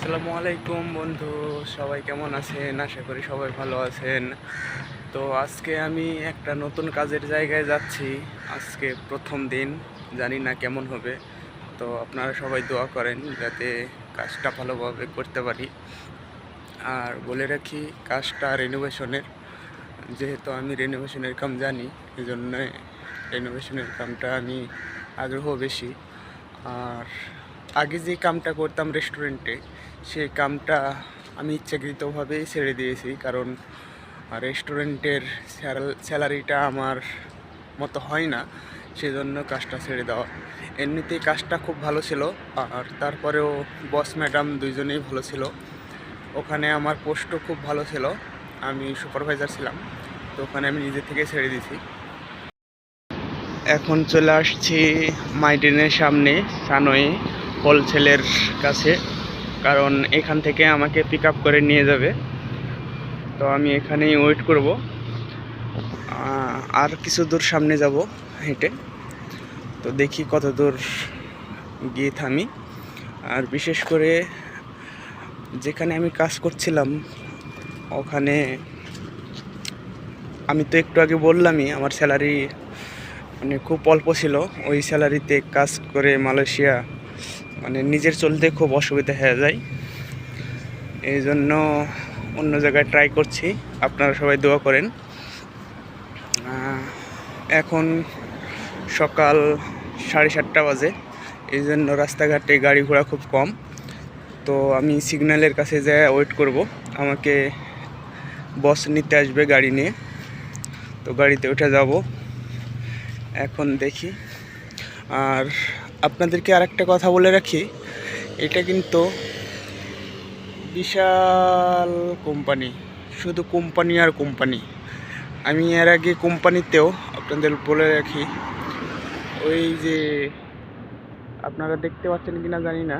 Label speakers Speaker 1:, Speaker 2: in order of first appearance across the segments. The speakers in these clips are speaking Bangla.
Speaker 1: আসসালামু আলাইকুম বন্ধু, সবাই কেমন আছেন? আশা করি সবাই ভালো আছেন। তো আজকে আমি একটা নতুন কাজের জায়গায় যাচ্ছি। আজকে প্রথম দিন, জানি না কেমন হবে। তো আপনারা সবাই দোয়া করেন যাতে কাজটা ভালোভাবে করতে পারি। আর বলে রাখি, কাজটা রেনোভেশনের, যেহেতু আমি রেনোভেশনের কাম জানি, এই জন্য রেনোভেশনের কামটা আমি আগ্রহ বেশি। আর আগে যে কামটা করতাম রেস্টুরেন্টে, সেই কামটা আমি ইচ্ছাকৃতভাবেই ছেড়ে দিয়েছি, কারণ রেস্টুরেন্টের স্যালারিটা আমার মতো হয় না, সেজন্য কাজটা ছেড়ে দেওয়া। এমনিতেই কাজটা খুব ভালো ছিল, আর তারপরেও বস ম্যাডাম দুইজনেই ভালো ছিল। ওখানে আমার পোস্টও খুব ভালো ছিল, আমি সুপারভাইজার ছিলাম। তো ওখানে আমি নিজে থেকে ছেড়ে দিয়েছি। এখন চলে আসছি মাইডিনের সামনে সানই হোলসেলের কাছে, কারণ এখান থেকে আমাকে পিক আপ করে নিয়ে যাবে। তো আমি এখানেই ওয়েট করব। আর কিছু দূর সামনে যাব হেঁটে। তো দেখি কত দূর গিয়ে থামি। আর বিশেষ করে যেখানে আমি কাজ করছিলাম, ওখানে আমি তো একটু আগে বললামই আমার স্যালারি মানে খুব অল্প ছিল। ওই স্যালারিতে কাজ করে মালয়েশিয়া মানে নিজের চলতে খুব অসুবিধা হয়ে যায়। এই জন্য অন্য জায়গায় ট্রাই করছি। আপনারা সবাই দোয়া করেন। এখন সকাল 7:30 বাজে, এই জন্য রাস্তাঘাটে গাড়ি ঘোড়া খুব কম। তো আমি সিগন্যালের কাছে যেয়ে ওয়েট করব, আমাকে বস নিতে আসবে গাড়ি নিয়ে। তো গাড়িতে উঠে যাব এখন, দেখি। আর আপনাদেরকে আরেকটা কথা বলে রাখি, এটা কিন্তু বিশাল কোম্পানি, শুধু কোম্পানি আর কোম্পানি। আমি এর আগে কোম্পানিতেও আপনাদের বলে রাখি, ওই যে আপনারা দেখতে পাচ্ছেন কিনা জানি না,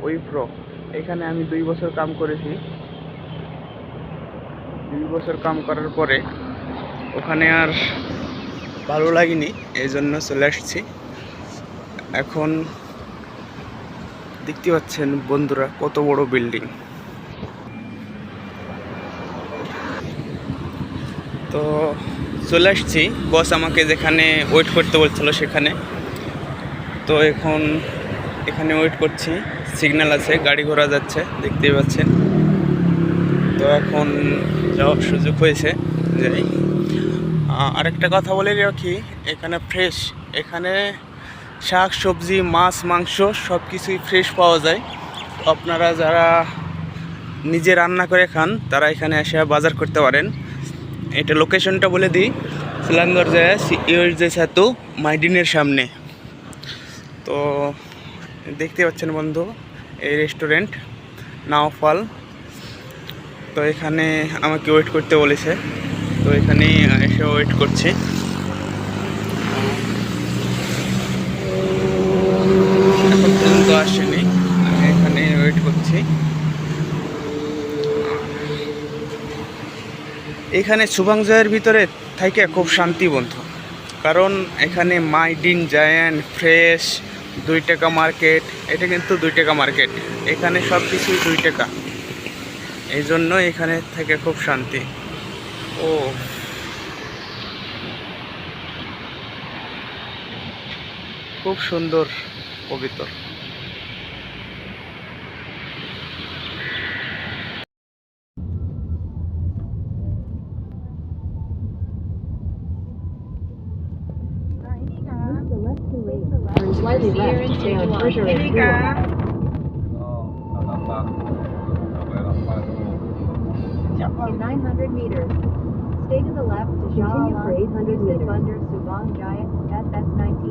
Speaker 1: উইপ্রো, এখানে আমি 2 বছর কাম করেছি। 2 বছর কাম করার পরে ওখানে আর ভালো লাগেনি, এই জন্য চলে আসছি। এখন দেখতে পাচ্ছেন বন্ধুরা কত বড় বিল্ডিং। তো চলে আসছি, বস আমাকে যেখানে ওয়েট করতে বলছিল সেখানে। তো এখন এখানে ওয়েট করছি, সিগন্যাল আছে, গাড়ি ঘোড়া যাচ্ছে, দেখতেই পাচ্ছেন। তো এখন যাওয়ার সুযোগ হয়েছে, যাই। আরেকটা কথা বলে রাখি, এখানে ফ্রেশ, এখানে শাক সবজি মাছ মাংস সব কিছুই ফ্রেশ পাওয়া যায়। আপনারা যারা নিজে রান্না করে খান, তারা এখানে এসে বাজার করতে পারেন। এটা লোকেশনটা বলে দিই, সিলাঙ্গর যায় যে সেতু মাইডিনের সামনে। তো দেখতে পাচ্ছেন বন্ধু, এই রেস্টুরেন্ট নাওফল। তো এখানে আমাকে ওয়েট করতে বলেছে, তো এখানেই এসে ওয়েট করছি। এখন পর্যন্ত আসেনি, আমি এখানে ওয়েট করছি। এখানে শুভাংজয়ের ভিতরে থেকে খুব শান্তি বন্ধু, কারণ এখানে মাইডিন জায়ান্ট ফ্রেশ 2 টাকা মার্কেট, এটা কিন্তু 2 টাকা মার্কেট, এখানে সব কিছুই 2 টাকা। এই জন্য এখানে থেকে খুব শান্তি। ও খুব সুন্দর, পবিত্র।
Speaker 2: Slightly left to stay on Bergerac Freeway. In 900 meters, stay to the left to Shah Alam, for 800 meters under Subang Jaya SS19.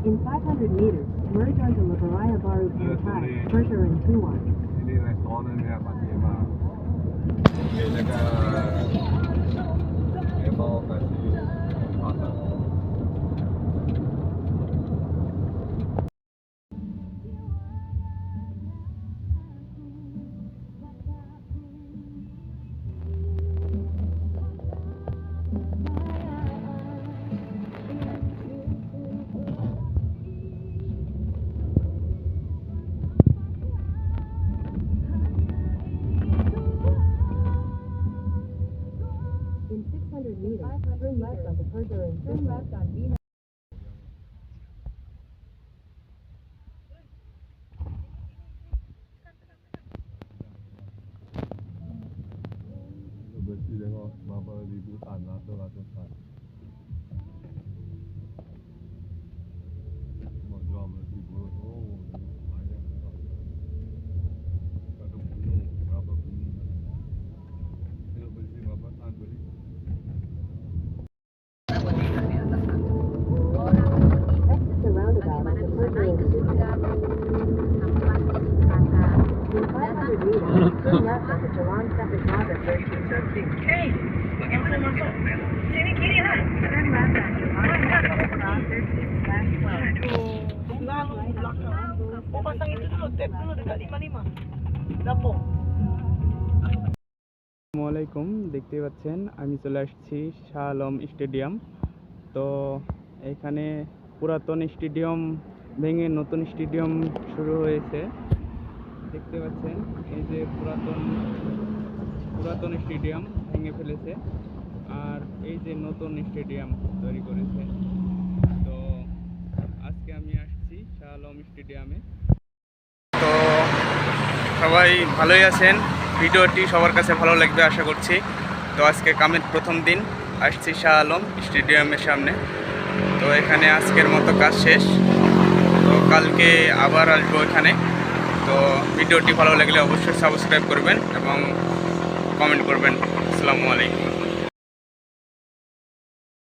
Speaker 2: In 500 meters, merge onto Lebaraya Baru Pantai, Bergerac Freeway.
Speaker 3: Ini restorannya Pak Jema. Dia jaga demo kasih pasar.
Speaker 2: meters. Turn left onto Pergeron. Turn left on B.
Speaker 3: Bersih tengok berapa ribu tan, ratus-ratus tan. Mau jual bersih buruk, oh banyak. Satu gunung, berapa gunung? Tengok bersih berapa tan beli?
Speaker 2: Exit the roundabout onto Pergeron. In 500 meters, turn left onto Jalan Sepik Nagar Bridge.
Speaker 4: Hei, masuk. Sini kiri lah.
Speaker 2: Turn left on Jalan Sepik Nagar 13/12.
Speaker 4: Aduh, lalu belakang. Oh, pasang itu dulu, tap dulu dekat 55. Dapur.
Speaker 1: আসসালামু আলাইকুম, দেখতে পাচ্ছেন আমি চলে আসছি শাহ আলম স্টেডিয়াম। তো এখানে পুরাতন স্টেডিয়াম ভেঙে নতুন স্টেডিয়াম শুরু হয়েছে। দেখতে পাচ্ছেন এই যে পুরাতন স্টেডিয়াম ভেঙে ফেলেছে, আর এই যে নতুন স্টেডিয়াম তৈরি করেছে। তো আজকে আমি আসছি শাহ আলম স্টেডিয়ামে। তো সবাই ভালোই আছেন, ভিডিওটি সবার কাছে ভালো লাগবে আশা করছি। তো আজকে কামের প্রথম দিন, আসছি শাহ আলম স্টেডিয়ামের সামনে। তো এখানে আজকের মতো কাজ শেষ, তো কালকে আবার আসবো এখানে। তো ভিডিওটি ভালো লাগলে অবশ্যই সাবস্ক্রাইব করবেন এবং কমেন্ট করবেন। আসসালামু আলাইকুম।